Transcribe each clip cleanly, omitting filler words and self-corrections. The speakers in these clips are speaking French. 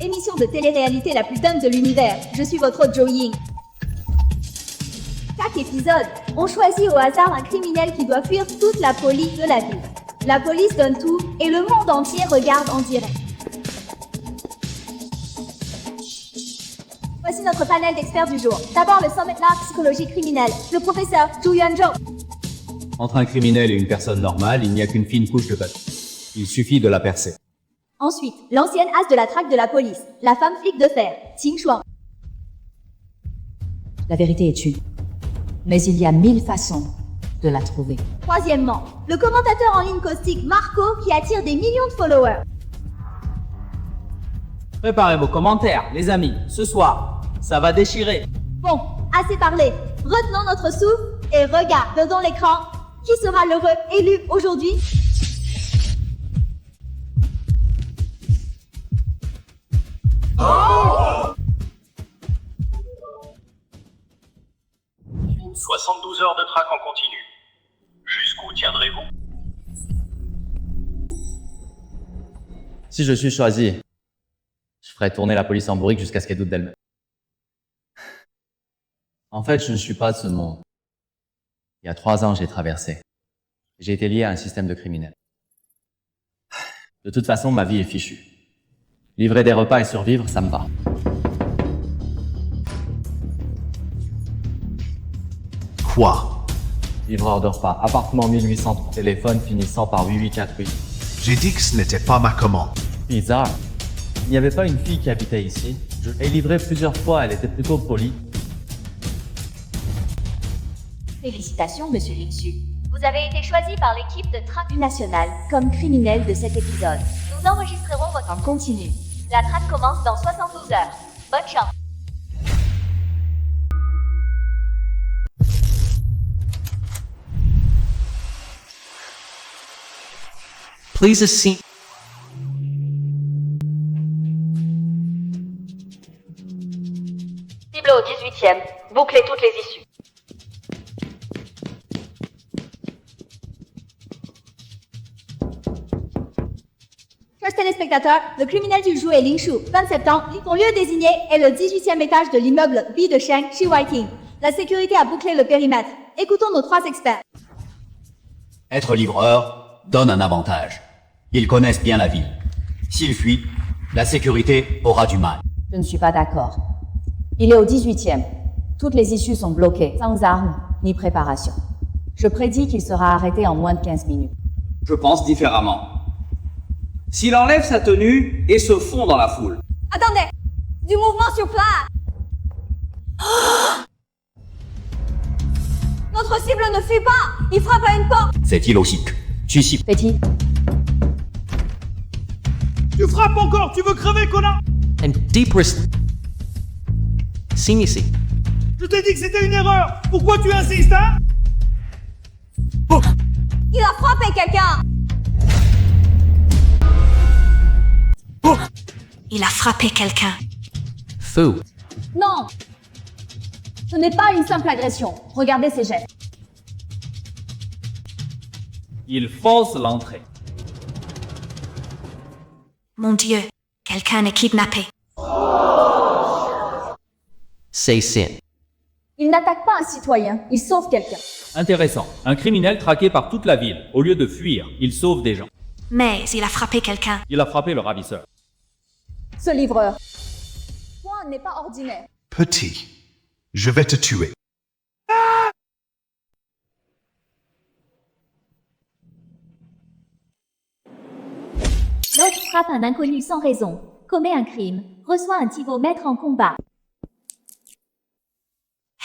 émission de télé-réalité la plus dingue de l'univers. Je suis votre hôte Joe Ying. Chaque épisode, on choisit au hasard un criminel qui doit fuir toute la police de la ville. La police donne tout et le monde entier regarde en direct. Voici notre panel d'experts du jour. D'abord le seminar psychologie criminelle, le professeur Zhu Yuanzhou. Entre un criminel et une personne normale, il n'y a qu'une fine couche de code. Il suffit de la percer. Ensuite, l'ancienne as de la traque de la police, la femme flic de fer, Qing Shuang. La vérité est une. Mais il y a 1000 façons de la trouver. Troisièmement, le commentateur en ligne caustique Marco qui attire des millions de followers. Préparez vos commentaires, les amis. Ce soir, ça va déchirer. Bon, assez parlé. Retenons notre souffle et regardons l'écran. Qui sera l'heureux élu aujourd'hui? Oh 72 heures de traque en continu. Jusqu'où tiendrez-vous? Si je suis choisi, je ferai tourner la police en bourrique jusqu'à ce qu'elle doute d'elle-même. En fait, je ne suis pas de ce monde. Il y a 3 ans, j'ai traversé. J'ai été lié à un système de criminels. De toute façon, ma vie est fichue. Livrer des repas et survivre, ça me va. Quoi? Livreur de repas, appartement 1800, téléphone finissant par 8848. J'ai dit que ce n'était pas ma commande. Bizarre. Il n'y avait pas une fille qui habitait ici. Je l'ai livrée plusieurs fois, elle était plutôt polie. Félicitations, monsieur Linsu. Vous avez été choisi par l'équipe de traque nationale comme criminel de cet épisode. Nous enregistrerons votre en continu. La traque commence dans 72 heures. Bonne chance. Please assume. Cible au 18e. Bouclez toutes les issues. Chers téléspectateurs, le criminel du jour est Ling Shu, 27 ans. Son lieu désigné est le 18e étage de l'immeuble B de Sheng, Shi Waiting. La sécurité a bouclé le périmètre. Écoutons nos 3 experts. Être livreur donne un avantage. Ils connaissent bien la ville. S'ils fuient, la sécurité aura du mal. Je ne suis pas d'accord. Il est au 18e. Toutes les issues sont bloquées, sans armes ni préparation. Je prédis qu'il sera arrêté en moins de 15 minutes. Je pense différemment. S'il enlève sa tenue et se fond dans la foule. Attendez! Du mouvement sur place! Notre cible ne fuit pas! Il frappe à une porte! C'est illogique. Tu cibles. Petit, Tu frappes encore, tu veux crever, connard? And deepest. Sim ici. Je t'ai dit que c'était une erreur. Pourquoi tu insistes, hein? Il a frappé quelqu'un! Il a frappé quelqu'un. Fou. Non! Ce n'est pas une simple agression. Regardez ses gestes. Il force l'entrée. Mon Dieu, quelqu'un est kidnappé. Say sin. Il n'attaque pas un citoyen, il sauve quelqu'un. Intéressant. Un criminel traqué par toute la ville. Au lieu de fuir, il sauve des gens. Mais il a frappé quelqu'un. Il a frappé le ravisseur. Ce livreur. Point n'est pas ordinaire. Petit, je vais te tuer. L'autre frappe un inconnu sans raison, commet un crime, reçoit un tyvomètre en combat.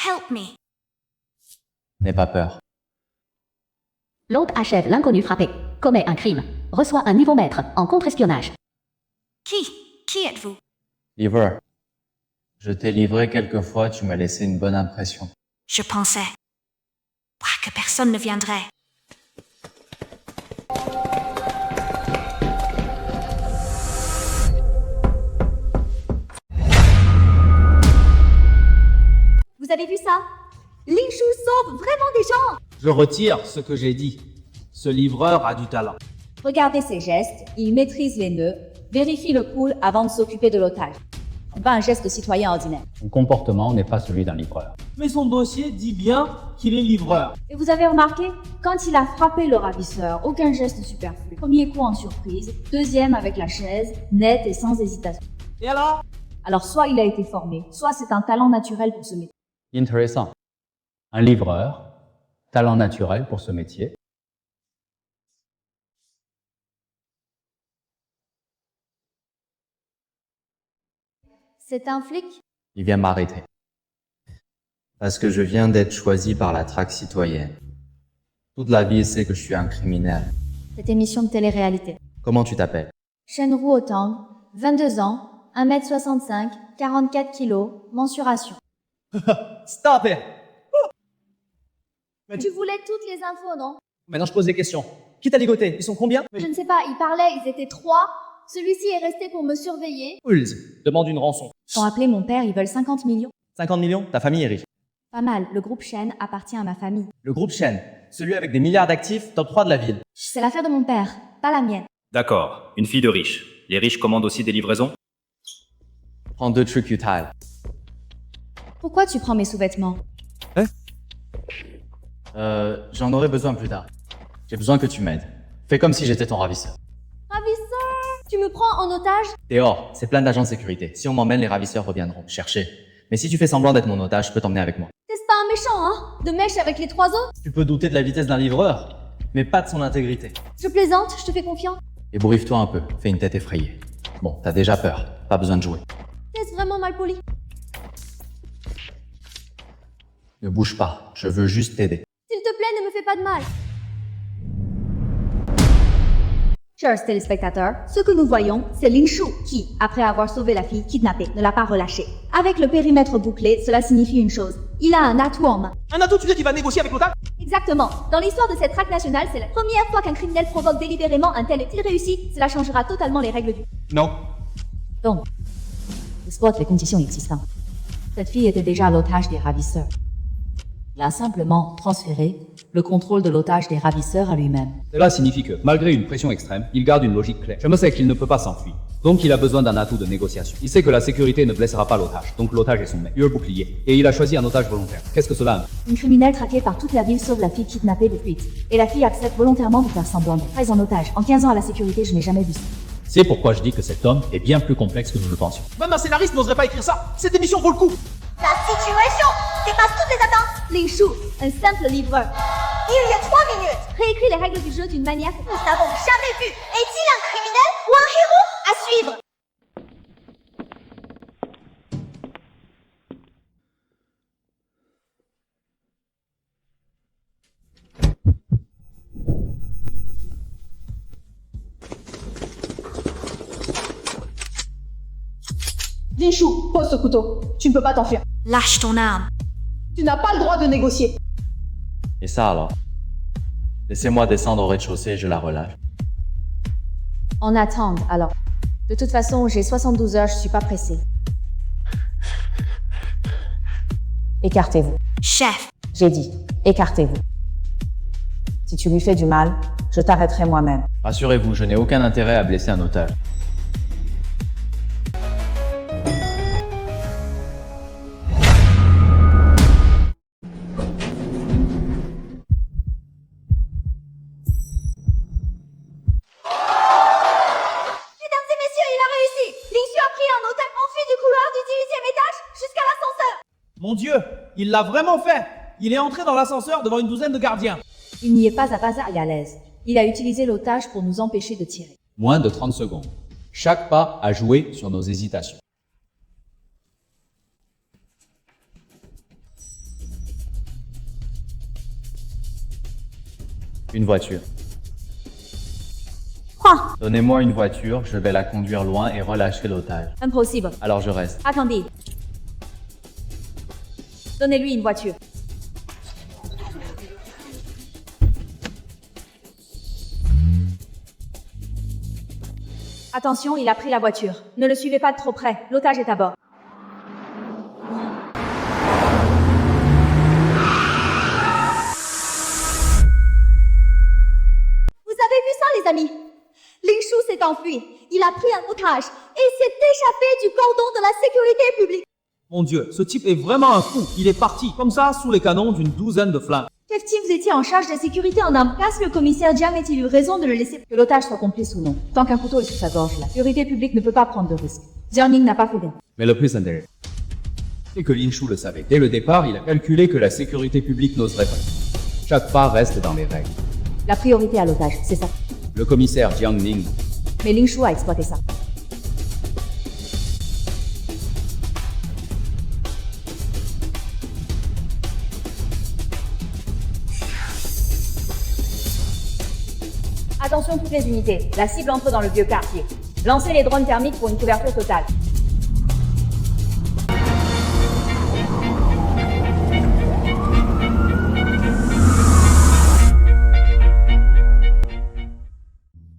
Help me. N'aie pas peur. L'autre achève l'inconnu frappé, commet un crime, reçoit un nivomètre en contre-espionnage. Qui êtes-vous? Livreur. Je t'ai livré quelques fois, tu m'as laissé une bonne impression. Je pensais que personne ne viendrait. Vous avez vu ça? Ling Shu sauve vraiment des gens! Je retire ce que j'ai dit. Ce livreur a du talent. regardez ses gestes, il maîtrise les nœuds, Vérifie le pool avant de s'occuper de l'otage. Pas un geste citoyen ordinaire. Son comportement n'est pas celui d'un livreur. Mais son dossier dit bien qu'il est livreur. Et vous avez remarqué, quand il a frappé le ravisseur, aucun geste superflu. Premier coup en surprise, deuxième avec la chaise, net et sans hésitation. Et alors? Alors soit il a été formé, soit c'est un talent naturel pour ce métier. Intéressant. Un livreur, talent naturel pour ce métier. C'est un flic? Il vient m'arrêter. Parce que je viens d'être choisi par la traque citoyenne. Toute la ville sait que je suis un criminel. Cette émission de télé-réalité. Comment tu t'appelles? Shenru Otang, 22 ans, 1m65, 44 kilos, mensuration. Stop it! Tu voulais toutes les infos, non? Maintenant, je pose des questions. Qui t'a ligoté? Ils sont combien? Je ne sais pas, ils parlaient, ils étaient 3. Celui-ci est resté pour me surveiller. Hulz demande une rançon. Ils ont appelé mon père, ils veulent 50 millions. 50 millions? Ta famille est riche. Pas mal, le groupe Shen appartient à ma famille. Le groupe Shen, celui avec des milliards d'actifs, top 3 de la ville. C'est l'affaire de mon père, pas la mienne. D'accord, une fille de riche. Les riches commandent aussi des livraisons? Prends 2 trucs utiles. Pourquoi tu prends mes sous-vêtements? J'en aurai besoin plus tard. J'ai besoin que tu m'aides. Fais comme si j'étais ton ravisseur. Ravisseur! Tu me prends en otage? T'es hors, c'est plein d'agents de sécurité. Si on m'emmène, les ravisseurs reviendront chercher. Mais si tu fais semblant d'être mon otage, je peux t'emmener avec moi. T'es pas un méchant, hein? De mèche avec les 3 autres? Tu peux douter de la vitesse d'un livreur, mais pas de son intégrité. Je plaisante, je te fais confiance. Ébouriffe-toi un peu, fais une tête effrayée. Bon, t'as déjà peur, pas besoin de jouer. T'es vraiment mal poli. Ne bouge pas, je veux juste t'aider. S'il te plaît, ne me fais pas de mal. Chers téléspectateurs, ce que nous voyons, c'est Ling Shu qui, après avoir sauvé la fille kidnappée, ne l'a pas relâchée. Avec le périmètre bouclé, cela signifie une chose. Il a un atout en main. Un atout, tu sais qu'il va négocier avec l'otage? Exactement. Dans l'histoire de cette traque nationale, c'est la première fois qu'un criminel provoque délibérément un tel et il réussit. Cela changera totalement les règles du... Non. Donc, exploite les conditions existantes. Cette fille était déjà l'otage des ravisseurs. Il a simplement transféré le contrôle de l'otage des ravisseurs à lui-même. Cela signifie que, malgré une pression extrême, il garde une logique claire. Je me sais qu'il ne peut pas s'enfuir. Donc il a besoin d'un atout de négociation. Il sait que la sécurité ne blessera pas l'otage, donc l'otage est son meilleur bouclier. Et il a choisi un otage volontaire. Qu'est-ce que cela implique? Une criminelle traquée par toute la ville sauve la fille kidnappée de fuite. Et la fille accepte volontairement de faire semblant d'être prise en otage. En 15 ans à la sécurité, je n'ai jamais vu ça. C'est pourquoi je dis que cet homme est bien plus complexe que nous le pensions. Même un scénariste n'oserait pas écrire ça. Cette émission vaut le coup. La situation dépasse toutes les attentes. Ling Shu, un simple livreur. Il y a 3 minutes. Réécris les règles du jeu d'une manière que nous n'avons jamais vue. Est-il un criminel ou un héros? À suivre. Ling Shu, pose ce couteau. Tu ne peux pas t'enfuir. Lâche ton arme. Tu n'as pas le droit de négocier. Et ça alors? Laissez-moi descendre au rez-de-chaussée et je la relâche. On attend, alors. De toute façon, j'ai 72 heures, je suis pas pressée. Écartez-vous. Chef. J'ai dit, écartez-vous. Si tu lui fais du mal, je t'arrêterai moi-même. Rassurez-vous, je n'ai aucun intérêt à blesser un otage. Mon Dieu, il l'a vraiment fait. Il est entré dans l'ascenseur devant une douzaine de gardiens. Il n'y est pas à hasard et à l'aise. Il a utilisé l'otage pour nous empêcher de tirer. Moins de 30 secondes. Chaque pas a joué sur nos hésitations. Une voiture. Quoi? Donnez-moi une voiture, je vais la conduire loin et relâcher l'otage. Impossible. Alors je reste. Attendez. Donnez-lui une voiture. Attention, il a pris la voiture. Ne le suivez pas de trop près. L'otage est à bord. Vous avez vu ça, les amis? Ling Shu s'est enfui. Il a pris un otage et s'est échappé du cordon de la sécurité publique. Mon Dieu, ce type est vraiment un fou. Il est parti, comme ça, sous les canons d'une douzaine de flingues. Chef T, vous étiez en charge de la sécurité en Amkas, le commissaire Jiang a-t-il eu raison de le laisser? Que l'otage soit complice ou non, tant qu'un couteau est sous sa gorge, la sécurité publique ne peut pas prendre de risque. Jiang Ning n'a pas fait d'erreur. Mais le plus intéressant, c'est que Ling Shu le savait. Dès le départ, il a calculé que la sécurité publique n'oserait pas. Chaque pas reste dans les règles. La priorité à l'otage, c'est ça. Le commissaire Jiang Ning. Mais Ling Shu a exploité ça. Attention toutes les unités, la cible entre dans le vieux quartier. Lancez les drones thermiques pour une couverture totale.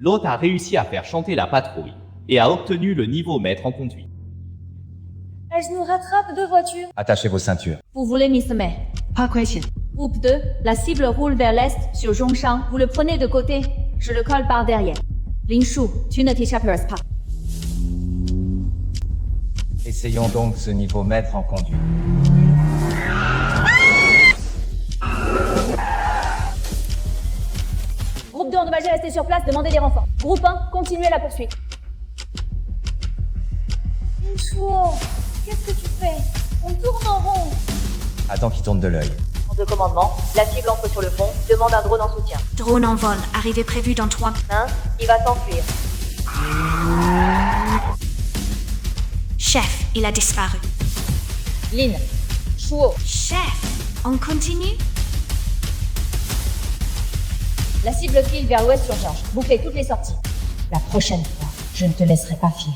L'hôte a réussi à faire chanter la patrouille et a obtenu le niveau maître en conduite. Je nous rattrape deux voitures. Attachez vos ceintures. Vous voulez Miss May? Pas question. Groupe 2, la cible roule vers l'est sur Zhongshan. Vous le prenez de côté, je le colle par derrière. Ling Shu, tu ne t'échapperas pas. Essayons donc ce niveau maître en conduite. Groupe 2 endommagé, restez sur place, demandez des renforts. Groupe 1, continuez la poursuite. Ling Shu, qu'est-ce que tu fais? On tourne en rond. Attends qu'il tourne de l'œil. De commandement, la cible entre sur le pont, demande un drone en soutien. Drone en vol, arrivée prévue dans 3... Hein? Il va s'enfuir. Chef, il a disparu. Lin, Shuo. Chef, on continue? La cible file vers l'ouest sur Georges. Bouclez toutes les sorties. La prochaine fois, je ne te laisserai pas filer.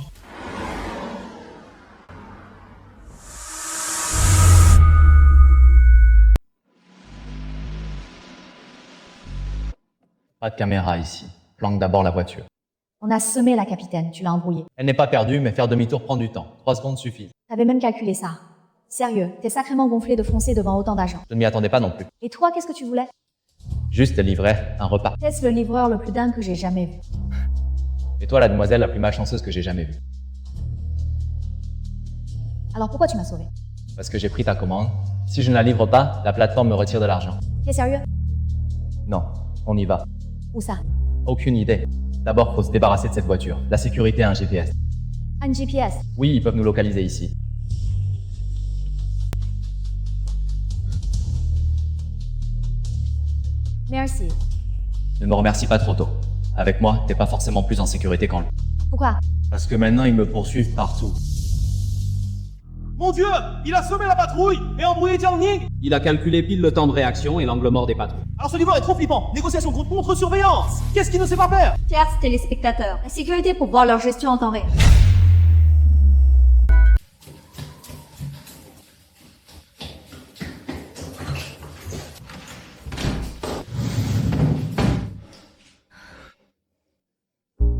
Pas de caméra ici. Planque d'abord la voiture. On a semé la capitaine, tu l'as embrouillée. Elle n'est pas perdue, mais faire demi-tour prend du temps. 3 secondes suffisent. T'avais même calculé ça. Sérieux, t'es sacrément gonflé de foncer devant autant d'agents. Je ne m'y attendais pas non plus. Et toi, qu'est-ce que tu voulais? Juste livrer un repas. T'es le livreur le plus dingue que j'ai jamais vu. Et toi, la demoiselle la plus malchanceuse que j'ai jamais vue. Alors pourquoi tu m'as sauvé? Parce que j'ai pris ta commande. Si je ne la livre pas, la plateforme me retire de l'argent. T'es sérieux? Non, on y va. Où ça? Aucune idée. D'abord, faut se débarrasser de cette voiture. La sécurité a un GPS. Un GPS? Oui, ils peuvent nous localiser ici. Merci. Ne me remercie pas trop tôt. Avec moi, t'es pas forcément plus en sécurité qu'en lui. Pourquoi? Parce que maintenant, ils me poursuivent partout. Mon Dieu, il a semé la patrouille et embrouillé Jiang Ning. Il a calculé pile le temps de réaction et l'angle mort des patrouilles. Alors ce niveau est trop flippant. Négociation contre surveillance. Qu'est-ce qu'il ne sait pas faire? Chers téléspectateurs, la sécurité pour voir leur gestion en temps réel.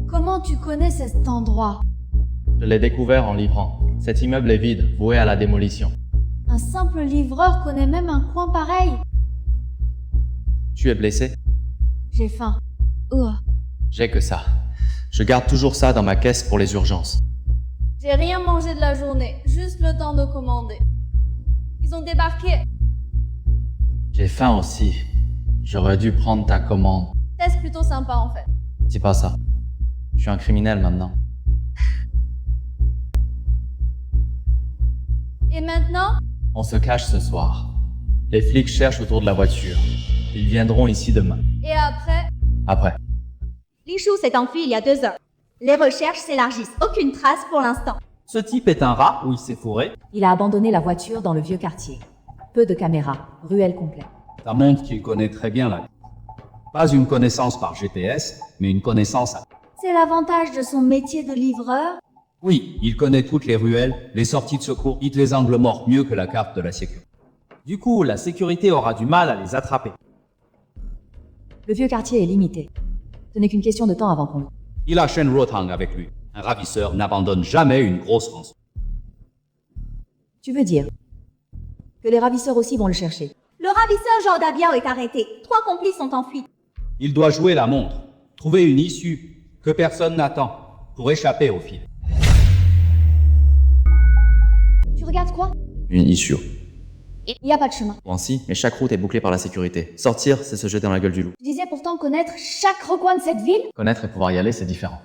Comment tu connais cet endroit? Je l'ai découvert en livrant. Cet immeuble est vide, voué à la démolition. Un simple livreur connaît même un coin pareil. Tu es blessé? J'ai faim. J'ai que ça. Je garde toujours ça dans ma caisse pour les urgences. J'ai rien mangé de la journée, juste le temps de commander. Ils ont débarqué. J'ai faim aussi. J'aurais dû prendre ta commande. C'est plutôt sympa en fait. Dis pas ça. Je suis un criminel maintenant. Et maintenant? On se cache ce soir. Les flics cherchent autour de la voiture. Ils viendront ici demain. Et après? Après. Ling Shu s'est enfui il y a 2 heures. Les recherches s'élargissent. Aucune trace pour l'instant. Ce type est un rat ou il s'est fourré? Il a abandonné la voiture dans le vieux quartier. Peu de caméras, ruelle complète. Ça montre qu'il connaît très bien la vie. Pas une connaissance par GPS, mais une connaissance à... C'est l'avantage de son métier de livreur. Oui, il connaît toutes les ruelles, les sorties de secours, il les angles morts mieux que la carte de la sécurité. Du coup, la sécurité aura du mal à les attraper. Le vieux quartier est limité. Ce n'est qu'une question de temps avant qu'on... Il a Shen Rotang avec lui. Un ravisseur n'abandonne jamais une grosse rançon. Tu veux dire que les ravisseurs aussi vont le chercher? Le ravisseur Zhao Dabiao est arrêté. 3 complices sont enfuis. Il doit jouer la montre, trouver une issue que personne n'attend, pour échapper au fil. Tu regardes quoi? Une issue. Il n'y a pas de chemin. Bon, si, mais chaque route est bouclée par la sécurité. Sortir, c'est se jeter dans la gueule du loup. Tu disais pourtant connaître chaque recoin de cette ville? Connaître et pouvoir y aller, c'est différent.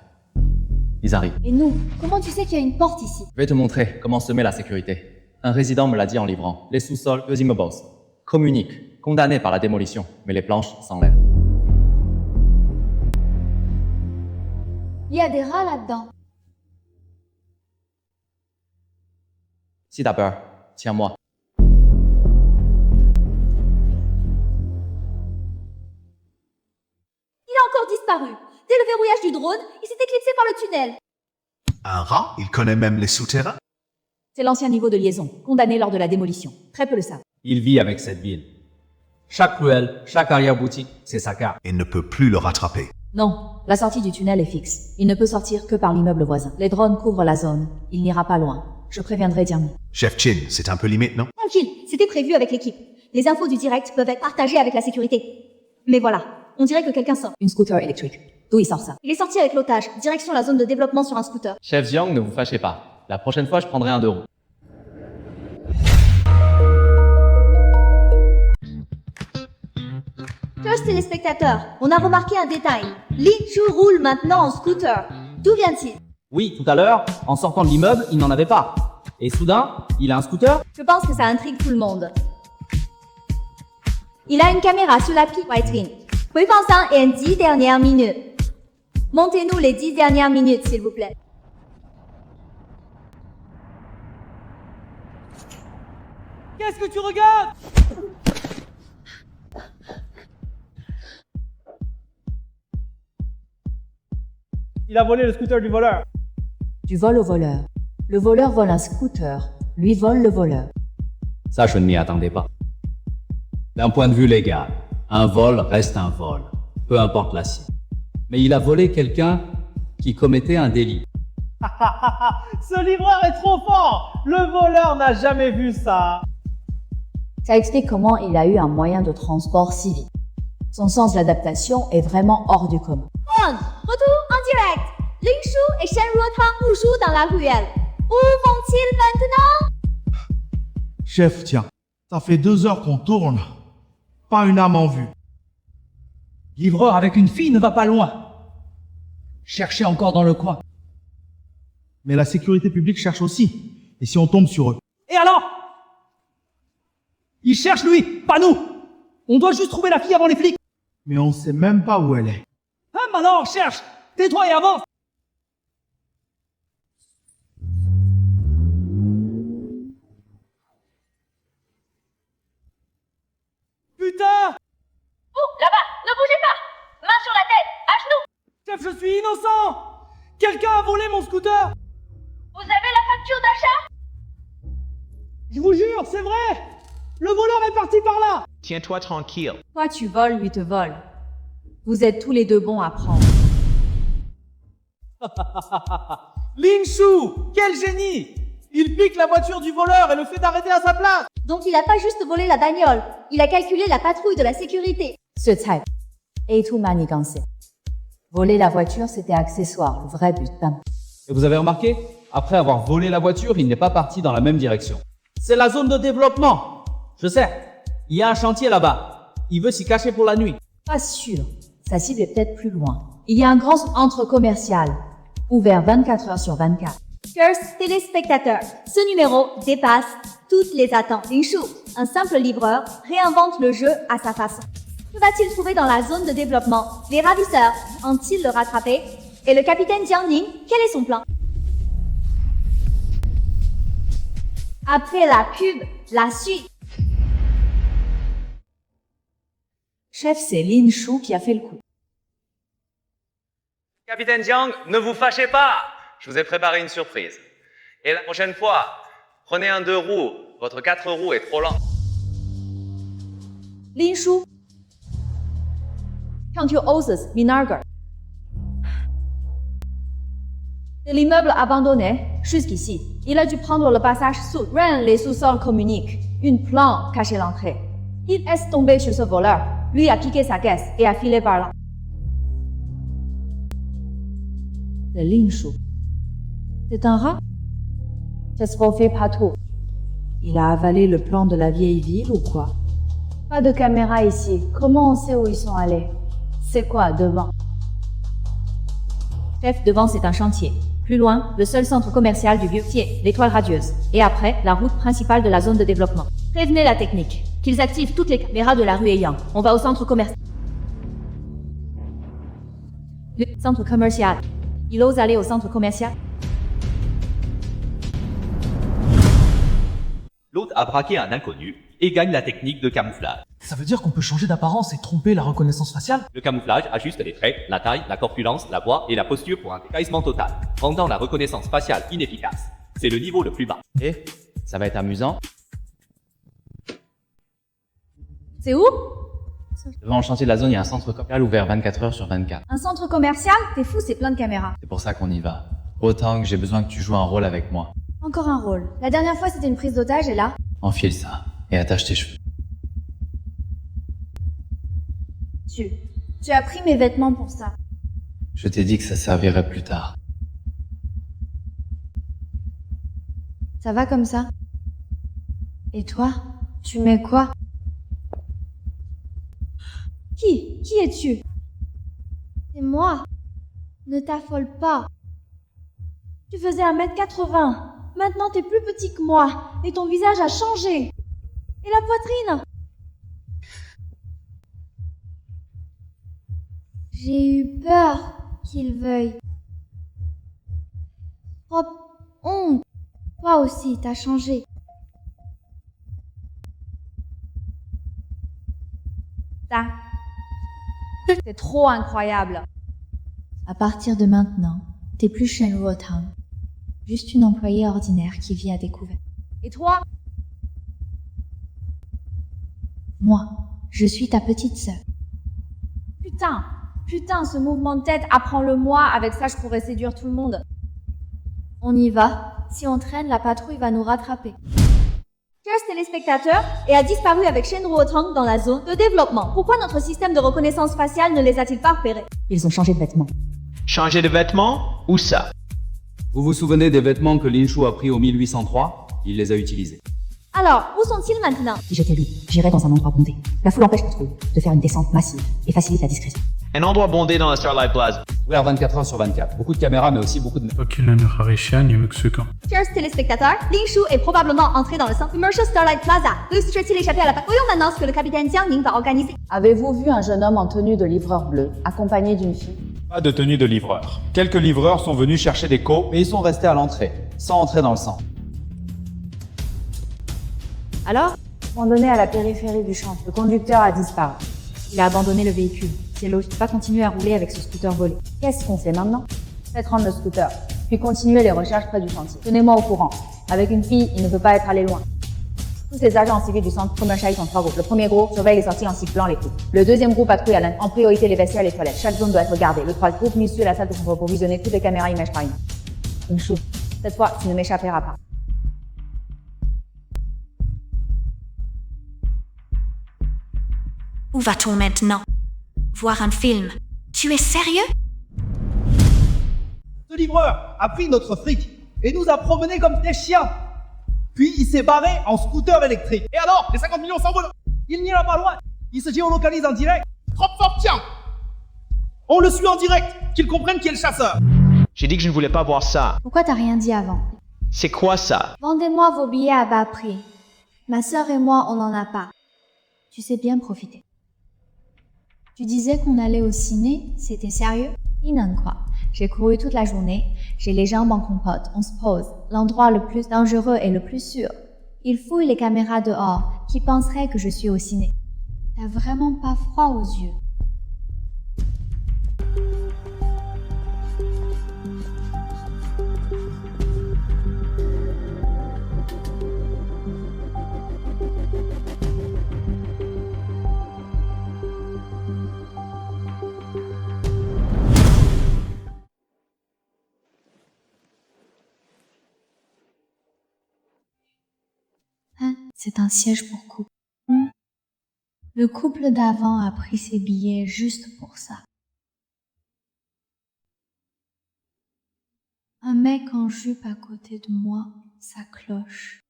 Ils arrivent. Et nous, comment tu sais qu'il y a une porte ici? Je vais te montrer comment se met la sécurité. Un résident me l'a dit en livrant. Les sous-sols, deux immeubles communiquent, condamnés par la démolition, mais les planches s'enlèvent. Il y a des rats là-dedans. Si t'as peur, tiens-moi. Il a encore disparu. Dès le verrouillage du drone, il s'est éclipsé par le tunnel. Un rat? Il connaît même les souterrains? C'est l'ancien niveau de liaison, condamné lors de la démolition. Très peu le savent. Il vit avec cette ville. Chaque ruelle, chaque arrière-boutique, c'est sa carte. Il ne peut plus le rattraper. Non, la sortie du tunnel est fixe. Il ne peut sortir que par l'immeuble voisin. Les drones couvrent la zone. Il n'ira pas loin. Je préviendrai Diami. Chef Chin, c'est un peu limite, non? Tranquille, c'était prévu avec l'équipe. Les infos du direct peuvent être partagées avec la sécurité. Mais voilà, on dirait que quelqu'un sort. Une scooter électrique. D'où il sort ça? Il est sorti avec l'otage, direction la zone de développement sur un scooter. Chef Jiang, ne vous fâchez pas. La prochaine fois, je prendrai un 2 roues. Chers téléspectateurs, on a remarqué un détail. Lin Shu roule maintenant en scooter. D'où vient-il? Oui, tout à l'heure, en sortant de l'immeuble, il n'en avait pas. Et soudain, il a un scooter? Je pense que ça intrigue tout le monde. Il a une caméra sur la piste White Huifangsan et 10 dernières minutes. Montez-nous les 10 dernières minutes, s'il vous plaît. Qu'est-ce que tu regardes? Il a volé le scooter du voleur. Du vol au voleur. Le voleur vole un scooter. Lui vole le voleur. Ça, je ne m'y attendais pas. D'un point de vue légal, un vol reste un vol, peu importe la cible. Mais il a volé quelqu'un qui commettait un délit. Ce livreur est trop fort. Le voleur n'a jamais vu ça. Ça explique comment il a eu un moyen de transport civil. Son sens de l'adaptation est vraiment hors du commun. Retour en direct. Lin Shu et Shen Ruotang Wu Shu dans la ruelle. Où vont-ils maintenant? Chef, tiens, ça fait 2 heures qu'on tourne. Pas une âme en vue. Livreur avec une fille ne va pas loin. Cherchez encore dans le coin. Mais la sécurité publique cherche aussi. Et si on tombe sur eux? Et alors? Il cherche lui, pas nous. On doit juste trouver la fille avant les flics. Mais on sait même pas où elle est. Ah, maintenant on cherche. Tais-toi et avance. Putain! Oh, là-bas, ne bougez pas! Main sur la tête, à genoux! Chef, je suis innocent! Quelqu'un a volé mon scooter! Vous avez la facture d'achat? Je vous jure, c'est vrai! Le voleur est parti par là! Tiens-toi tranquille. Toi tu voles, lui te vole. Vous êtes tous les deux bons à prendre. Lin Shu! Quel génie! Il pique la voiture du voleur et le fait arrêter à sa place! Donc il a pas juste volé la bagnole, il a calculé la patrouille de la sécurité. Ce type. Et tout manigancé. Voler la voiture, c'était accessoire. Le vrai but, bam. Et vous avez remarqué? Après avoir volé la voiture, il n'est pas parti dans la même direction. C'est la zone de développement. Je sais. Il y a un chantier là-bas. Il veut s'y cacher pour la nuit. Pas sûr. Sa cible est peut-être plus loin. Il y a un grand centre commercial. Ouvert 24 heures sur 24. Chers téléspectateurs, ce numéro dépasse toutes les attentes. Lin Shu, un simple livreur, réinvente le jeu à sa façon. Que va-t-il trouver dans la zone de développement? Les ravisseurs ont-ils le rattrapé? Et le capitaine Jiang Ning, quel est son plan? Après la pub, la suite. Chef, c'est Lin Shu qui a fait le coup. Capitaine Jiang, ne vous fâchez pas. Je vous ai préparé une surprise. Et la prochaine fois, prenez un 2 roues. Votre 4 roues est trop lent. Lin Shu. Count your oaths, Minarger. De l'immeuble abandonné jusqu'ici, il a dû prendre le passage sous. Rien, les sous-sols communiquent. Une plante cachait l'entrée. Il est tombé sur ce voleur. Lui a piqué sa caisse et a filé par là. C'est Linshu. C'est un rat? Chesrofe Pato. Il a avalé le plan de la vieille ville ou quoi? Pas de caméra ici. Comment on sait où ils sont allés? C'est quoi, devant? Chef, devant c'est un chantier. Plus loin, le seul centre commercial du Vieux-Pied, l'étoile radieuse. Et après, la route principale de la zone de développement. Prévenez la technique. Qu'ils activent toutes les caméras de la rue Eyang. On va au centre commercial. Le centre commercial. Il ose aller au centre commercial? L'hôte a braqué un inconnu et gagne la technique de camouflage. Ça veut dire qu'on peut changer d'apparence et tromper la reconnaissance faciale? Le camouflage ajuste les traits, la taille, la corpulence, la voix et la posture pour un déguisement total, rendant la reconnaissance faciale inefficace. C'est le niveau le plus bas. Et ça va être amusant. C'est où? Devant le chantier de la zone, il y a un centre commercial ouvert 24 heures sur 24. Un centre commercial? T'es fou, c'est plein de caméras. C'est pour ça qu'on y va. Autant que j'ai besoin que tu joues un rôle avec moi. Encore un rôle. La dernière fois, c'était une prise d'otage et là... Enfile ça et attache tes cheveux. Tu as pris mes vêtements pour ça. Je t'ai dit que ça servirait plus tard. Ça va comme ça? Et toi? Tu mets quoi? Qui es-tu? C'est moi. Ne t'affole pas. Tu faisais 1m80. Maintenant, t'es plus petit que moi. Et ton visage a changé. Et la poitrine? J'ai eu peur qu'il veuille. Oh, honte. Toi aussi, t'as changé. Ça. C'est trop incroyable. À partir de maintenant, t'es plus Shenru Otang. Juste une employée ordinaire qui vit à découvert. Et toi? Moi, je suis ta petite sœur. Putain, ce mouvement de tête, apprends-le-moi, avec ça je pourrais séduire tout le monde. On y va. Si on traîne, la patrouille va nous rattraper. Cheers téléspectateur et a disparu avec Shenru Otang dans la zone de développement. Pourquoi notre système de reconnaissance faciale ne les a-t-il pas repérés? Ils ont changé de vêtements. Changer de vêtements? Où ça? Vous vous souvenez des vêtements que Linshu a pris au 1803? Il les a utilisés. Alors, où sont-ils maintenant? Si j'étais lui, j'irais dans un endroit bondé. La foule empêche le de faire une descente massive et facilite la discrétion. Un endroit bondé dans la Starlight Plaza. Ouvert 24 heures sur 24. Beaucoup de caméras, mais aussi beaucoup de... Cheers téléspectateur, Linshu est probablement entré dans le centre commercial Starlight Plaza. Réussirait-il échapper à la patrouille? Voyons maintenant ce que le capitaine Jiang Ning va organiser. Avez-vous vu un jeune homme en tenue de livreur bleu, accompagné d'une fille? Pas de tenue de livreur. Quelques livreurs sont venus chercher des cours, Mais ils sont restés à l'entrée, sans entrer dans le centre. Alors? Abandonné à la périphérie du champ, le conducteur a disparu. Il a abandonné le véhicule. C'est logique, pas continuer à rouler avec ce scooter volé. Qu'est-ce qu'on fait maintenant? Faites rendre le scooter, puis continuez les recherches près du chantier. Tenez-moi au courant. Avec une fille, il ne peut pas être allé loin. Tous les agents civils du centre commercial sont 3 groupes. Le premier groupe surveille les sorties en ciblant les groupes. Le deuxième groupe patrouille en priorité les vestiaires et les toilettes. Chaque zone doit être gardée. Le troisième groupe mise sur la salle de contrôle pour visionner toutes les caméras image par image. Une chose. Cette fois, tu ne m'échapperas pas. Où va-t-on maintenant? Voir un film? Tu es sérieux? Ce livreur a pris notre fric et nous a promenés comme des chiens. Puis il s'est barré en scooter électrique. Et alors, les 50 millions s'envolent. Il n'ira pas loin. Il se géolocalise en direct. Trop fort, tiens. On le suit en direct. Qu'il comprenne qui est le chasseur. J'ai dit que je ne voulais pas voir ça. Pourquoi t'as rien dit avant? C'est quoi ça? Vendez-moi vos billets à bas prix. Ma sœur et moi, on n'en a pas. Tu sais bien profiter. Tu disais qu'on allait au ciné, c'était sérieux? Inan quoi. J'ai couru toute la journée, j'ai les jambes en compote, on se pose. L'endroit le plus dangereux et le plus sûr. Il fouille les caméras dehors, qui penserait que je suis au ciné. T'as vraiment pas froid aux yeux. C'est un siège pour couple. Le couple d'avant a pris ses billets juste pour ça. mec en jupe à côté de moi, ça cloche.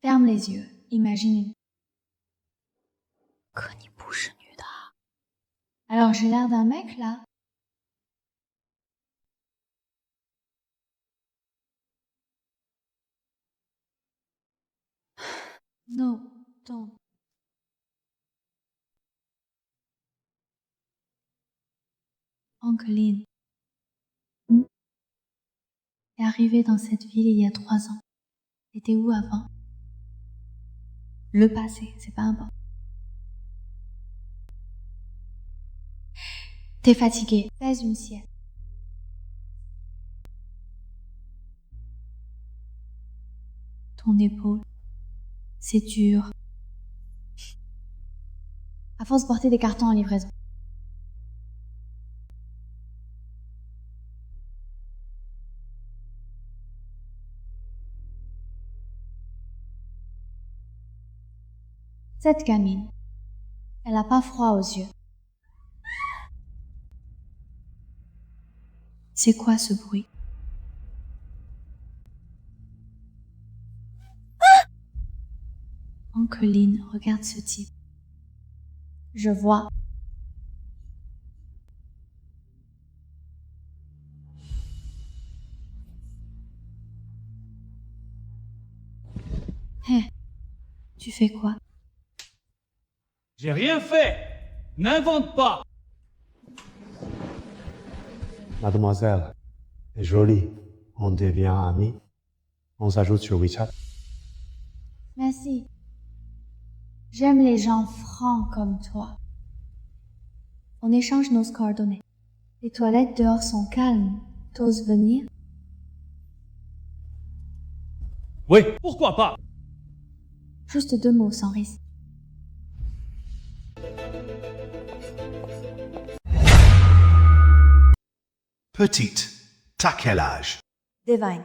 Ferme les yeux, imagine. Alors j'ai l'air d'un mec là? No, don't. Angeline. T'es arrivée dans cette ville il y a 3 ans. T'étais où avant? Le passé, c'est pas important. T'es fatiguée, fais une sieste. Ton épaule, c'est dur. À force de porter des cartons en livraison. Cette gamine, elle a pas froid aux yeux. C'est quoi ce bruit? Angeline, regarde ce type. Je vois. Hé, tu fais quoi? J'ai rien fait. N'invente pas. Mademoiselle, c'est joli. On devient amis. On s'ajoute sur WeChat. Merci. J'aime les gens francs comme toi. On échange nos coordonnées. Les toilettes dehors sont calmes. T'oses venir? Oui, pourquoi pas? Juste 2 mots sans risque. Petite, t'as quel âge? Divine.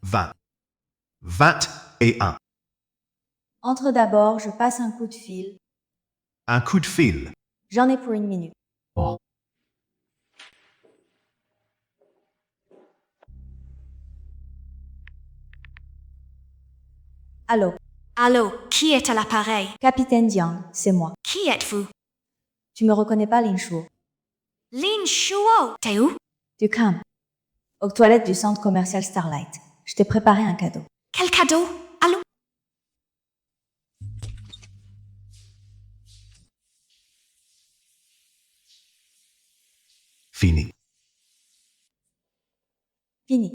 20. 21. Entre d'abord, je passe un coup de fil. Un coup de fil. J'en ai pour 1 minute. Oh. Allô? Allô, qui est à l'appareil? Capitaine Jiang, c'est moi. Qui êtes-vous? Tu me reconnais pas, Lin Shuo? Lin Shuo, t'es où? Du camp. Aux toilettes du centre commercial Starlight. Je t'ai préparé un cadeau. Quel cadeau? Allô? Fini. Fini.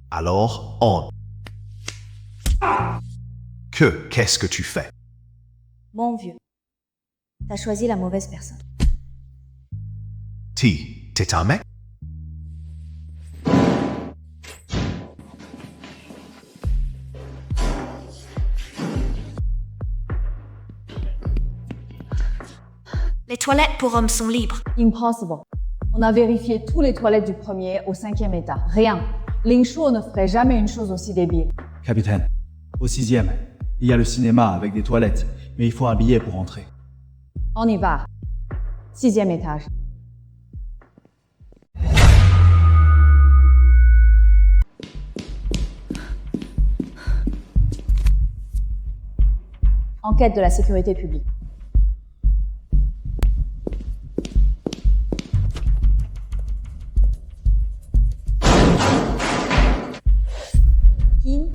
Alors, on. Qu'est-ce que tu fais? Mon vieux. T'as choisi la mauvaise personne. T'es un mec? Les toilettes pour hommes sont libres. Impossible. On a vérifié tous les toilettes du 1er au 5e étage. Rien. Lin Shuo ne ferait jamais une chose aussi débile. Capitaine, au 6e, il y a le cinéma avec des toilettes, mais il faut un billet pour entrer. On y va. 6e étage. Enquête de la sécurité publique. Kim.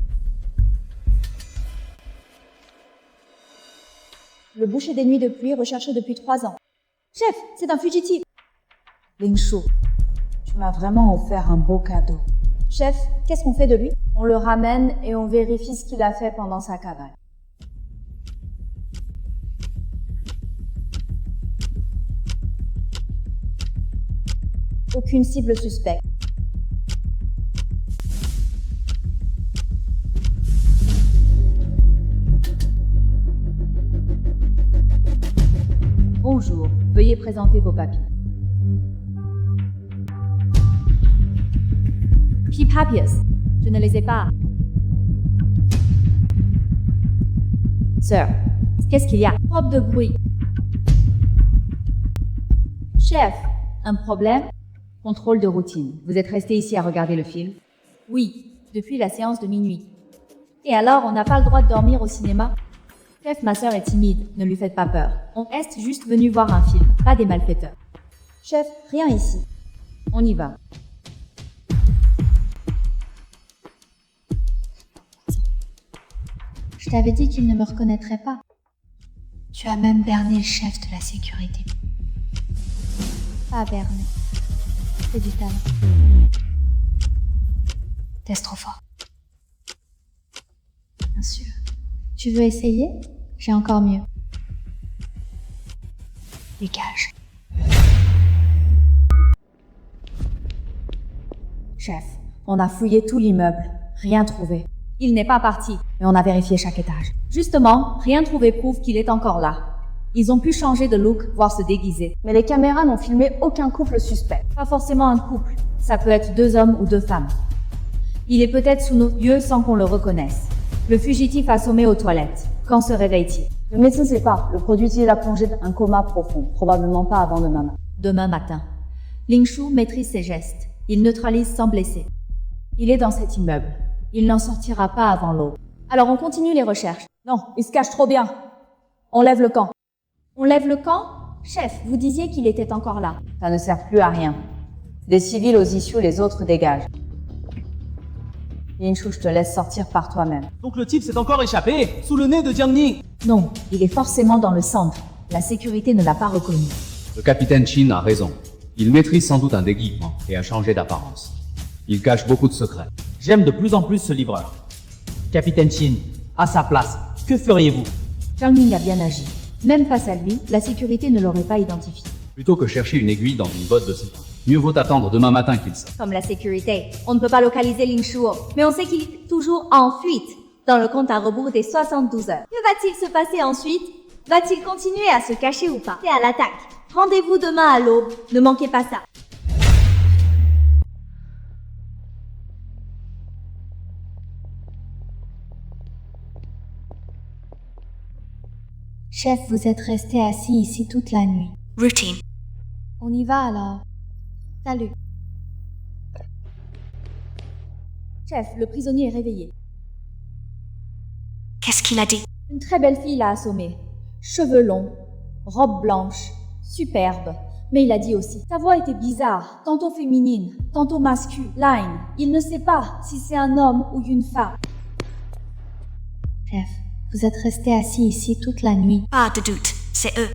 Le boucher des nuits de pluie recherché depuis 3 ans. Chef, c'est un fugitif. Lin Shuo, tu m'as vraiment offert un beau cadeau. Chef, qu'est-ce qu'on fait de lui? On le ramène et on vérifie ce qu'il a fait pendant sa cavale. Aucune cible suspecte. Bonjour, veuillez présenter vos papiers. Puis papiers, je ne les ai pas. Sir, qu'est-ce qu'il y a? Robe de bruit. Chef, un problème? Contrôle de routine. Vous êtes resté ici à regarder le film? Oui, depuis la séance de minuit. Et alors, on n'a pas le droit de dormir au cinéma? Chef, ma sœur est timide, ne lui faites pas peur. On est juste venu voir un film, pas des malfaiteurs. Chef, rien ici. On y va. Je t'avais dit qu'il ne me reconnaîtrait pas. Tu as même berné le chef de la sécurité. Pas berné. C'est du talent. T'es trop fort. Bien sûr. Tu veux essayer? J'ai encore mieux. Dégage. Chef, on a fouillé tout l'immeuble. Rien trouvé. Il n'est pas parti, mais on a vérifié chaque étage. Justement, rien trouvé prouve qu'il est encore là. Ils ont pu changer de look, voire se déguiser. Mais les caméras n'ont filmé aucun couple suspect. Pas forcément un couple. Ça peut être 2 hommes ou 2 femmes. Il est peut-être sous nos yeux sans qu'on le reconnaisse. Le fugitif assommé aux toilettes. Quand se réveille-t-il? Le médecin ne sait pas. Le produit l'a plongé dans un coma profond. Probablement pas avant demain matin. Demain matin. Ling Shu maîtrise ses gestes. Il neutralise sans blesser. Il est dans cet immeuble. Il n'en sortira pas avant l'aube. Alors on continue les recherches. Non, il se cache trop bien. On lève le camp. On lève le camp? Chef, vous disiez qu'il était encore là. Ça ne sert plus à rien. Des civils aux issues, les autres dégagent. Ling Shu, je te laisse sortir par toi-même. Donc le type s'est encore échappé, sous le nez de Jiang Ning. Non, il est forcément dans le centre. La sécurité ne l'a pas reconnu. Le capitaine Chin a raison. Il maîtrise sans doute un déguisement et a changé d'apparence. Il cache beaucoup de secrets. J'aime de plus en plus ce livreur. Capitaine Chin, à sa place, que feriez-vous? Jiang Ning a bien agi. Même face à lui, la sécurité ne l'aurait pas identifié. Plutôt que chercher une aiguille dans une botte de sapin, mieux vaut attendre demain matin qu'il sorte. Comme la sécurité, on ne peut pas localiser Ling Shuo, mais on sait qu'il est toujours en fuite, dans le compte à rebours des 72 heures. Que va-t-il se passer ensuite? Va-t-il continuer à se cacher ou pas? C'est à l'attaque. Rendez-vous demain à l'aube, ne manquez pas ça. Chef, vous êtes resté assis ici toute la nuit. Routine. On y va alors. Salut. Chef, le prisonnier est réveillé. Qu'est-ce qu'il a dit? Une très belle fille l'a assommé. Cheveux longs, robe blanche, superbe. Mais il a dit aussi, sa voix était bizarre, tantôt féminine, tantôt masculine. Il ne sait pas si c'est un homme ou une femme. Chef, vous êtes resté assis ici toute la nuit. Pas de doute, c'est eux.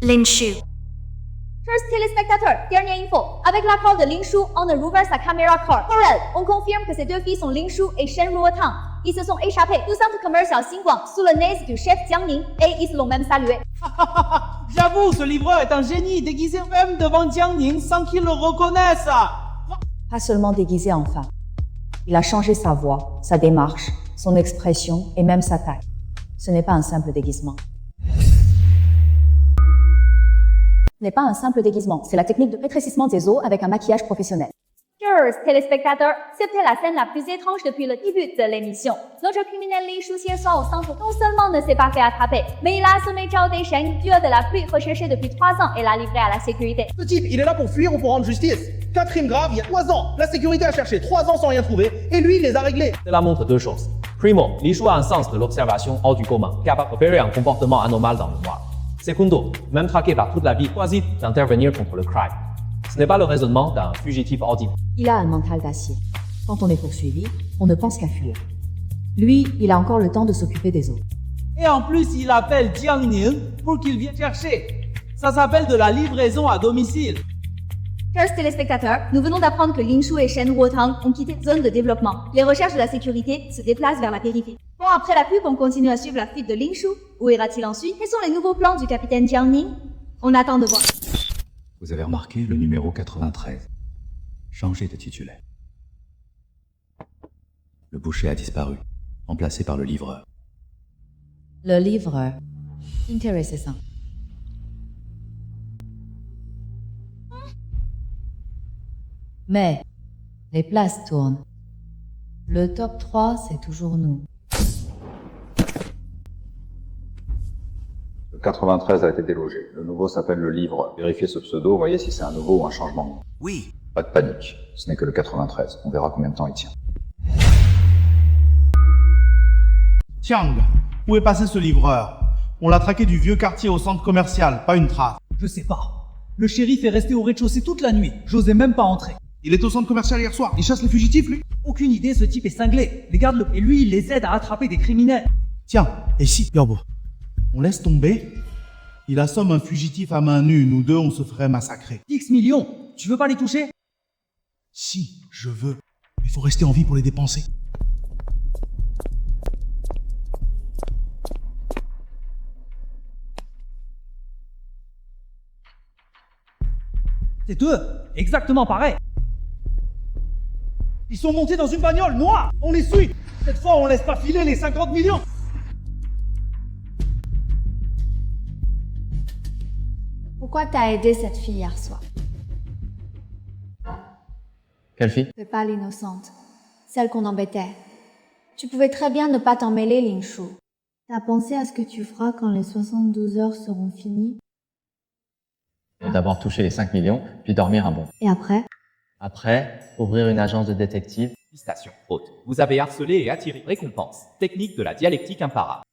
Ling Shu. Chers téléspectateurs, dernière info. Avec l'accord de Ling Shu, on ne rouvre sa caméra corps. Pour elle, on confirme que ces 2 filles sont Ling Shu et Shen Ruotang. Ils se sont échappés du centre commercial Xinguang sous le nez du chef Jiang Ning et ils se l'ont même salué. J'avoue, ce livreur est un génie, déguisé même devant Jiang Ning sans qu'il le reconnaisse. Pas seulement déguisé en femme. Il a changé sa voix, sa démarche, son expression et même sa taille. Ce n'est pas un simple déguisement. Ce n'est pas un simple déguisement, c'est la technique de rétrécissement des os avec un maquillage professionnel. Chers téléspectateurs, c'était la scène la plus étrange depuis le début de l'émission. Notre criminel Ling Shu hier soir au centre non seulement ne s'est pas fait attraper, mais il a assommé Zhao Deishen, dieu de la pluie recherché depuis 3 ans et l'a livré à la sécurité. Ce type, il est là pour fuir ou pour rendre justice. 4 crimes graves il y a 3 ans. La sécurité a cherché 3 ans sans rien trouver et lui, il les a réglés. Cela montre 2 choses. Primo, Li Shu a un sens de l'observation hors du commun, capable d'opérer un comportement anormal dans le noir. Secondo, même traqué par toute la vie, choisit d'intervenir contre le crime. Ce n'est pas le raisonnement d'un fugitif ordinaire. Il a un mental d'acier. Quand on est poursuivi, on ne pense qu'à fuir. Lui, il a encore le temps de s'occuper des autres. Et en plus, il appelle Jiang Ning pour qu'il vienne chercher. Ça s'appelle de la livraison à domicile. Chers téléspectateurs, nous venons d'apprendre que Ling Shu et Shen Ruotang ont quitté la zone de développement. Les recherches de la sécurité se déplacent vers la périphérie. Bon, après la pub, on continue à suivre la fuite de Ling Shu. Où ira-t-il ensuite? Quels sont les nouveaux plans du capitaine Jiang Ning? On attend de voir. Vous avez remarqué le numéro 93. Changé de titulaire. Le boucher a disparu, remplacé par le livreur. Le livreur. Intéressant. Mais les places tournent. Le top 3, c'est toujours nous. Le 93 a été délogé. Le nouveau s'appelle le livre. Vérifiez ce pseudo, voyez si c'est un nouveau ou un changement. Oui. Pas de panique. Ce n'est que le 93. On verra combien de temps il tient. Tiang, où est passé ce livreur? On l'a traqué du vieux quartier au centre commercial, pas une trace. Je sais pas. Le shérif est resté au rez-de-chaussée toute la nuit. J'osais même pas entrer. Il est au centre commercial hier soir. Il chasse les fugitifs, lui? Aucune idée, ce type est cinglé. Les gardes et lui, il les aide à attraper des criminels. Tiens, et si, Yorbo, on laisse tomber? Il assomme un fugitif à main nue. Nous deux, on se ferait massacrer. X millions. Tu veux pas les toucher? Si, je veux. Mais faut rester en vie pour les dépenser. C'est eux. Exactement pareil. Ils sont montés dans une bagnole noire. On les suit. Cette fois, on laisse pas filer les 50 millions. Pourquoi t'as aidé cette fille hier soir? Quelle fille? C'est pas l'innocente. Celle qu'on embêtait. Tu pouvais très bien ne pas t'en mêler, Lingshu. T'as pensé à ce que tu feras quand les 72 heures seront finies? D'abord toucher les 5 millions, puis dormir un bon. Et après? Après, ouvrir une agence de détective. Station haute. Vous avez harcelé et attiré. Récompense. Technique de la dialectique imparable.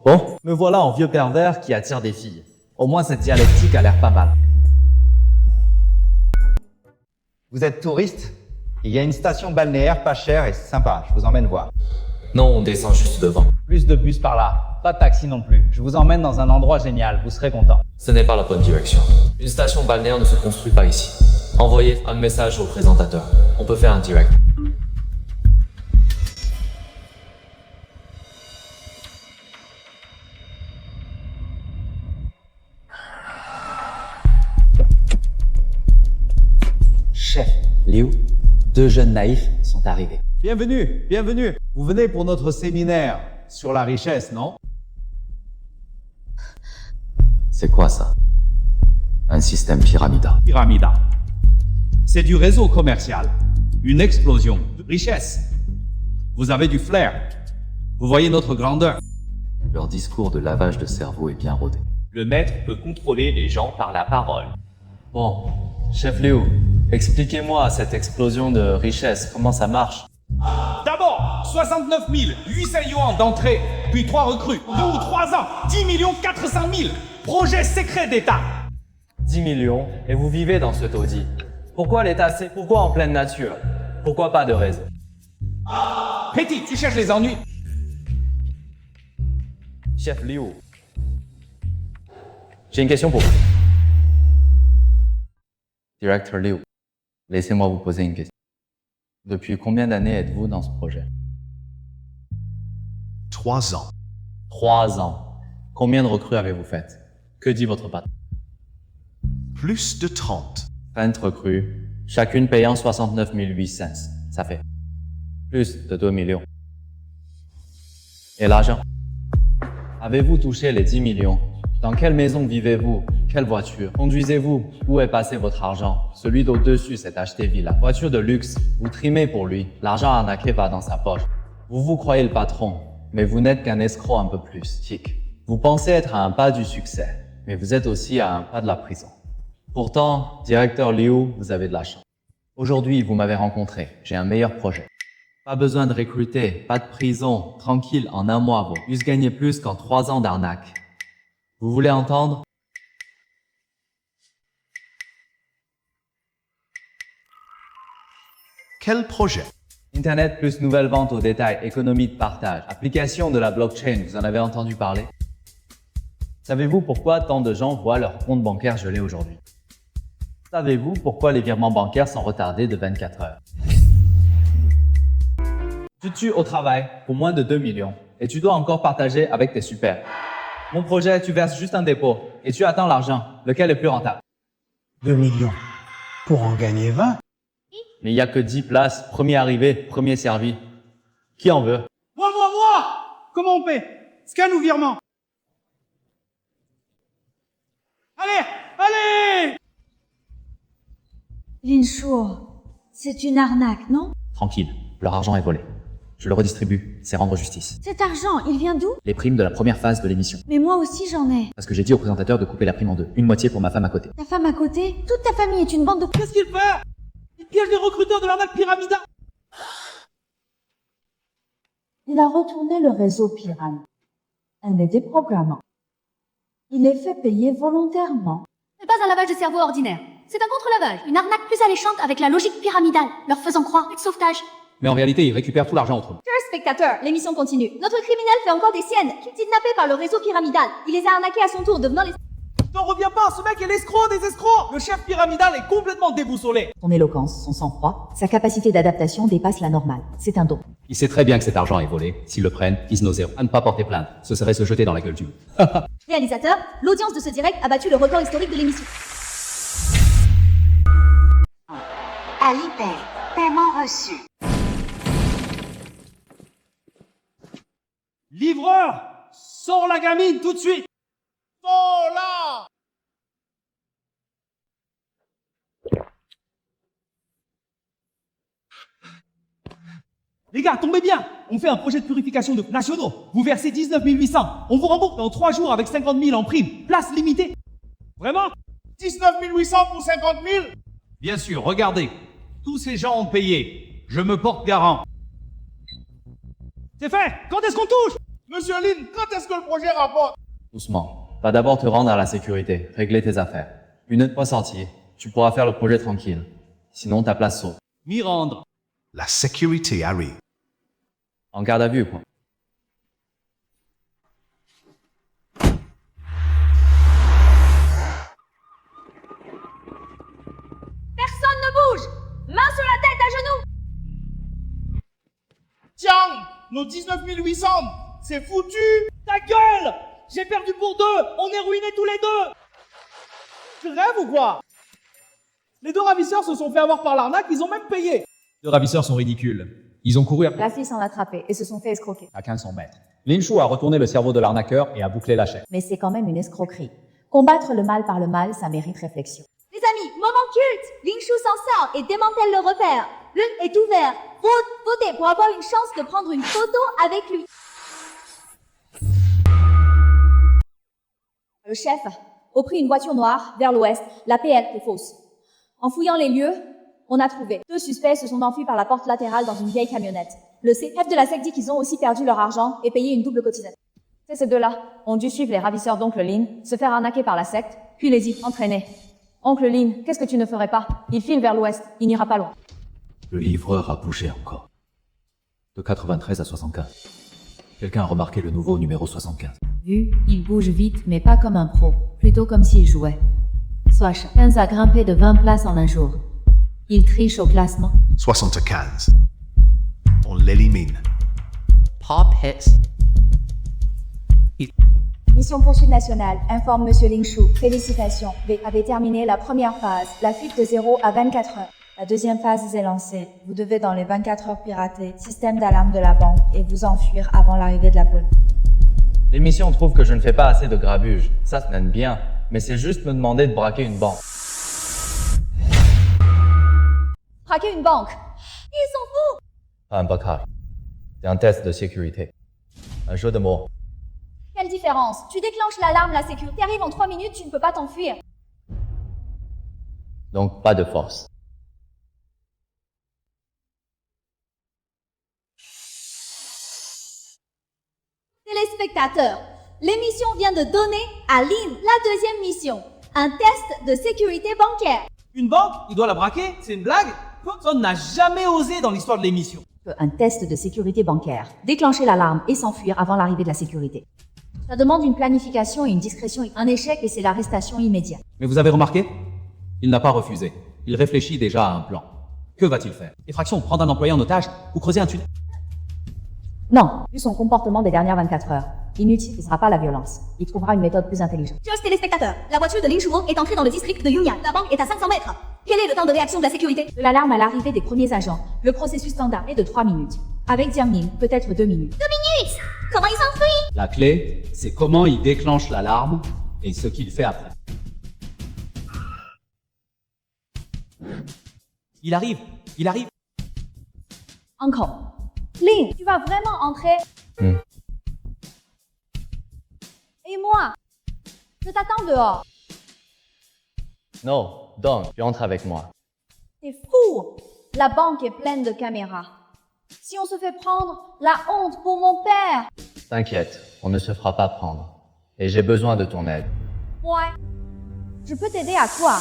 Bon, me voilà en vieux pervers qui attire des filles. Au moins cette dialectique a l'air pas mal. Vous êtes touriste? Il y a une station balnéaire pas chère et sympa, je vous emmène voir. Non, on descend juste devant. Plus de bus par là, pas de taxi non plus. Je vous emmène dans un endroit génial, vous serez content. Ce n'est pas la bonne direction. Une station balnéaire ne se construit pas ici. Envoyez un message au présentateur. On peut faire un direct. Chef, Liu, deux jeunes naïfs sont arrivés. Bienvenue, bienvenue. Vous venez pour notre séminaire sur la richesse, non? C'est quoi ça? Un système pyramidal. Pyramida. C'est du réseau commercial. Une explosion de richesse. Vous avez du flair. Vous voyez notre grandeur. Leur discours de lavage de cerveau est bien rodé. Le maître peut contrôler les gens par la parole. Bon, chef Liu, expliquez-moi cette explosion de richesse, comment ça marche? D'abord, 69 800 yuan d'entrée, puis 3 recrues. 2 ou 3 ans, 10 400 000. Projet secret d'État. 10 millions, et vous vivez dans ce taudis. Pourquoi l'État c'est pourquoi en pleine nature? Pourquoi pas de réseau? Petit, tu cherches les ennuis. Chef Liu, j'ai une question pour vous. Directeur Liu, laissez-moi vous poser une question. Depuis combien d'années êtes-vous dans ce projet? 3 ans. 3 ans. Combien de recrues avez-vous faites? Que dit votre patron? Plus de 30. 30 recrues, chacune payant 69 800. Ça fait plus de 2 millions. Et l'argent? Avez-vous touché les 10 millions? Dans quelle maison vivez-vous? Quelle voiture? Conduisez-vous? Où est passé votre argent? Celui d'au-dessus s'est acheté villa. Voiture de luxe, vous trimez pour lui. L'argent arnaqué va dans sa poche. Vous vous croyez le patron, mais vous n'êtes qu'un escroc un peu plus. Chic. Vous pensez être à un pas du succès, mais vous êtes aussi à un pas de la prison. Pourtant, directeur Liu, vous avez de la chance. Aujourd'hui, vous m'avez rencontré. J'ai un meilleur projet. Pas besoin de recruter, pas de prison, tranquille, en 1 mois, vous plus gagner plus qu'en 3 ans d'arnaque. Vous voulez entendre? Quel projet? Internet plus nouvelles ventes au détail, économie de partage, application de la blockchain, vous en avez entendu parler? Savez-vous pourquoi tant de gens voient leur compte bancaire gelé aujourd'hui? Savez-vous pourquoi les virements bancaires sont retardés de 24 heures? Tu te tues au travail pour moins de 2 millions et tu dois encore partager avec tes supers. Mon projet, tu verses juste un dépôt et tu attends l'argent. Lequel est plus rentable? 2 millions. Pour en gagner 20? Mais il n'y a que 10 places. Premier arrivé, premier servi. Qui en veut? Moi! Comment on paie? Scan ou virement? Allez! Lingshu, c'est une arnaque, non? Tranquille, leur argent est volé. Je le redistribue c'est rendre justice. Cet argent, il vient d'où? Les primes de la première phase de l'émission. Mais moi aussi j'en ai. Parce que j'ai dit au présentateur de couper la prime en deux. Une moitié pour ma femme à côté. Ta femme à côté? Toute ta famille est une bande de... Qu'est-ce qu'il fait? Il piège les recruteurs de l'arnaque pyramidale. Il a retourné le réseau pyramide. Elle est déprogrammant. Il les fait payer volontairement. Ce n'est pas un lavage de cerveau ordinaire. C'est un contre-lavage, une arnaque plus alléchante avec la logique pyramidale, leur faisant croire que sauvetage. Mais en réalité, il récupère tout l'argent autrement. Chers spectateurs, l'émission continue. Notre criminel fait encore des siennes, kidnappé par le réseau pyramidal. Il les a arnaqués à son tour, devenant les... N'en reviens pas, ce mec est l'escroc des escrocs. Le chef pyramidal est complètement déboussolé. Son éloquence, son sang-froid, sa capacité d'adaptation dépasse la normale. C'est un don. Il sait très bien que cet argent est volé. S'ils le prennent, ils n'osent à ne pas porter plainte. Ce serait se jeter dans la gueule du loup. Réalisateur, l'audience de ce direct a battu le record historique de l'émission. Alipay, paiement reçu. Livreur, sors la gamine tout de suite. Sors-la. Les gars, tombez bien. On fait un projet de purification de nationaux. Vous versez 19 800. On vous rembourse dans 3 jours avec 50 000 en prime. Place limitée. Vraiment? 19 800 pour 50 000? Bien sûr, regardez. Tous ces gens ont payé. Je me porte garant. C'est fait. Quand est-ce qu'on touche? Monsieur Lin, quand est-ce que le projet rapporte? Doucement. Va d'abord te rendre à la sécurité, régler tes affaires. Une fois sorti, tu pourras faire le projet tranquille. Sinon, ta place saute. M'y rendre. La sécurité arrive. En garde à vue, quoi. Personne ne bouge. Main sur la tête, à genoux. Tiens, nos 19 800, c'est foutu. Ta gueule. J'ai perdu pour 2. On est ruinés tous les deux. Tu rêves ou quoi? Les 2 ravisseurs se sont fait avoir par l'arnaque, ils ont même payé. 2 ravisseurs sont ridicules. Ils ont couru La fille s'en a attrapé et se sont fait escroquer. à 1500 mètres. Lin Shu a retourné le cerveau de l'arnaqueur et a bouclé la chaîne. Mais c'est quand même une escroquerie. Combattre le mal par le mal, ça mérite réflexion. Les amis, moment culte. Ling Shu s'en sort et démantèle le repère. Le est ouvert. Votez pour avoir une chance de prendre une photo avec lui. Le chef a pris une voiture noire vers l'ouest. La PL est fausse. En fouillant les lieux, on a trouvé 2 suspects se sont enfuis par la porte latérale dans une vieille camionnette. Le chef de la secte dit qu'ils ont aussi perdu leur argent et payé une double cotisation. Ces 2-là ont dû suivre les ravisseurs d'Oncle Lin, se faire arnaquer par la secte, puis les y entraîner. Oncle Lin, qu'est-ce que tu ne ferais pas? Il file vers l'ouest, il n'ira pas loin. Le livreur a bougé encore. De 93 à 75. Quelqu'un a remarqué le nouveau numéro 75. Vu, il bouge vite, mais pas comme un pro, plutôt comme s'il jouait. Swash, 15 a grimpé de 20 places en un jour. Il triche au classement. 75. On l'élimine. Pop hits. Mission poursuite nationale, informe Monsieur Ling Shu. Félicitations, V avait terminé la première phase, la fuite de 0 à 24 heures. La deuxième phase est lancée. Vous devez dans les 24 heures pirater système d'alarme de la banque et vous enfuir avant l'arrivée de la police. L'émission trouve que je ne fais pas assez de grabuge. Ça sonne bien, mais c'est juste me demander de braquer une banque. Braquer une banque. Ils s'en foutent. Pas un braquage. C'est un test de sécurité. Un jeu de mots. Quelle différence? Tu déclenches l'alarme, la sécurité arrive en 3 minutes, tu ne peux pas t'enfuir. Donc pas de force. Téléspectateurs, l'émission vient de donner à Lin la deuxième mission. Un test de sécurité bancaire. Une banque? Il doit la braquer? C'est une blague? Personne n'a jamais osé dans l'histoire de l'émission. Un test de sécurité bancaire. Déclencher l'alarme et s'enfuir avant l'arrivée de la sécurité. Ça demande une planification et une discrétion. Un échec et c'est l'arrestation immédiate. Mais vous avez remarqué? Il n'a pas refusé. Il réfléchit déjà à un plan. Que va-t-il faire? Effraction, prendre un employé en otage ou creuser un tunnel? Non, vu son comportement des dernières 24 heures, il n'utilisera pas la violence. Il trouvera une méthode plus intelligente. Chers téléspectateurs, la voiture de Ling Shuo est entrée dans le district de Yunyan. La banque est à 500 mètres. Quel est le temps de réaction de la sécurité? De l'alarme à l'arrivée des premiers agents, le processus standard est de 3 minutes. Avec Jiang Ning, peut-être 2 minutes. 2 minutes? Comment il s'enfuit? La clé, c'est comment il déclenche l'alarme et ce qu'il fait après. Il arrive. Uncle, Ling, tu vas vraiment entrer? Hmm. Et moi? Je t'attends dehors. Non, Dong, tu entres avec moi. T'es fou! La banque est pleine de caméras. Si on se fait prendre, la honte pour mon père! T'inquiète, on ne se fera pas prendre. Et j'ai besoin de ton aide. Ouais. Je peux t'aider à quoi?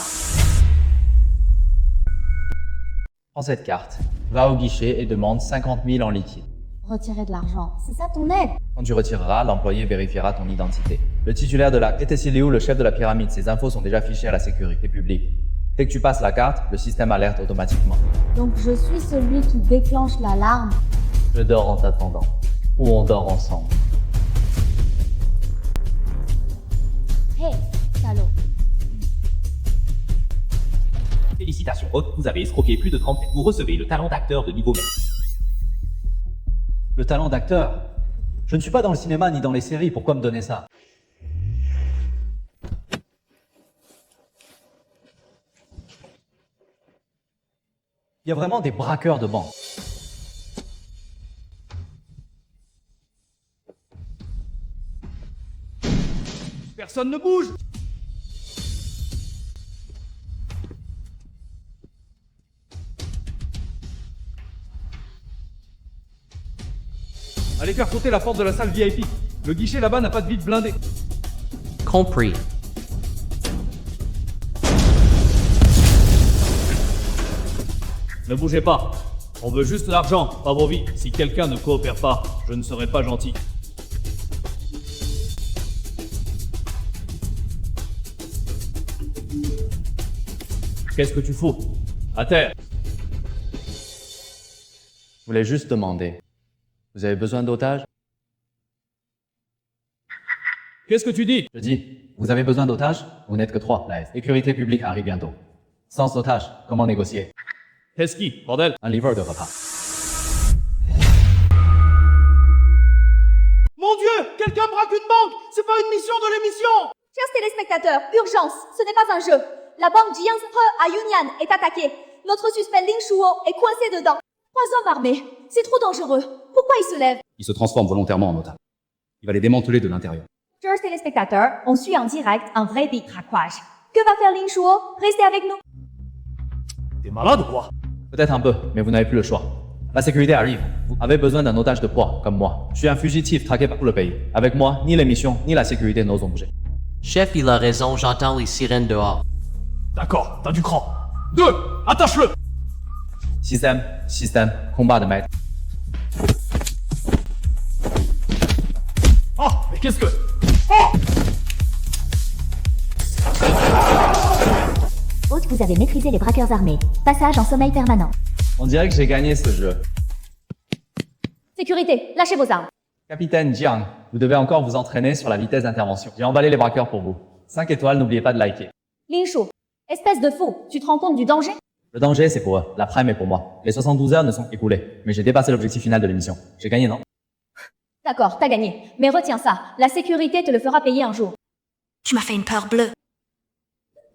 Prends cette carte, va au guichet et demande 50 000 en liquide. Retirer de l'argent, c'est ça ton aide? Quand tu retireras, l'employé vérifiera ton identité. Le titulaire de la était Liu, le chef de la pyramide. Ces infos sont déjà fichées à la sécurité publique. Dès que tu passes la carte, le système alerte automatiquement. Donc je suis celui qui déclenche l'alarme. Je dors en t'attendant. Ou on dort ensemble. Hey, salaud. Félicitations, hôte, vous avez escroqué plus de 30 têtes. Vous recevez le talent d'acteur de niveau maître. Le talent d'acteur? Je ne suis pas dans le cinéma ni dans les séries, pourquoi me donner ça? Il y a vraiment des braqueurs de banque. Personne ne bouge! Allez faire sauter la porte de la salle VIP. Le guichet là-bas n'a pas de vide blindé. Compris. Ne bougez pas. On veut juste l'argent, pas vos vies. Si quelqu'un ne coopère pas, je ne serai pas gentil. Qu'est-ce que tu fous? À terre. Je voulais juste demander. Vous avez besoin d'otages? Qu'est-ce que tu dis? Je dis, vous avez besoin d'otages? Vous n'êtes que 3, la sécurité publique arrive bientôt. Sans otages, comment négocier? Qu'est-ce qui, bordel? Un livreur de repas. Mon Dieu! Quelqu'un braque une banque! C'est pas une mission de l'émission! Chers téléspectateurs, urgence, ce n'est pas un jeu. La banque Jianghe à Yunnan est attaquée. Notre suspect Ling Shuo est coincé dedans. 3 hommes armés. C'est trop dangereux. Pourquoi ils se lèvent? Il se transforme volontairement en otage. Il va les démanteler de l'intérieur. Chers téléspectateurs, on suit en direct un vrai décraquage. Que va faire Ling Shuo? Restez avec nous. T'es malade ou quoi? Peut-être un peu, mais vous n'avez plus le choix. La sécurité arrive. Vous avez besoin d'un otage de poids, comme moi. Je suis un fugitif traqué par tout le pays. Avec moi, ni les missions, ni la sécurité n'osent bouger. Chef, il a raison, j'entends les sirènes dehors. D'accord, t'as du cran. 2, attache-le! Système, combat de maître. Oh, mais qu'est-ce que... Oh! Hôte, vous avez maîtrisé les braqueurs armés. Passage en sommeil permanent. On dirait que j'ai gagné ce jeu. Sécurité, lâchez vos armes. Capitaine Jiang, vous devez encore vous entraîner sur la vitesse d'intervention. J'ai emballé les braqueurs pour vous. 5 étoiles, n'oubliez pas de liker. Ling Shuo, espèce de fou, tu te rends compte du danger? Le danger, c'est pour eux. La prime est pour moi. Les 72 heures ne sont qu'écoulées. Mais j'ai dépassé l'objectif final de l'émission. J'ai gagné, non? D'accord, t'as gagné. Mais retiens ça, la sécurité te le fera payer un jour. Tu m'as fait une peur bleue.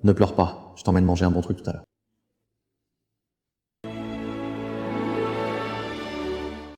Ne pleure pas. Je t'emmène manger un bon truc tout à l'heure.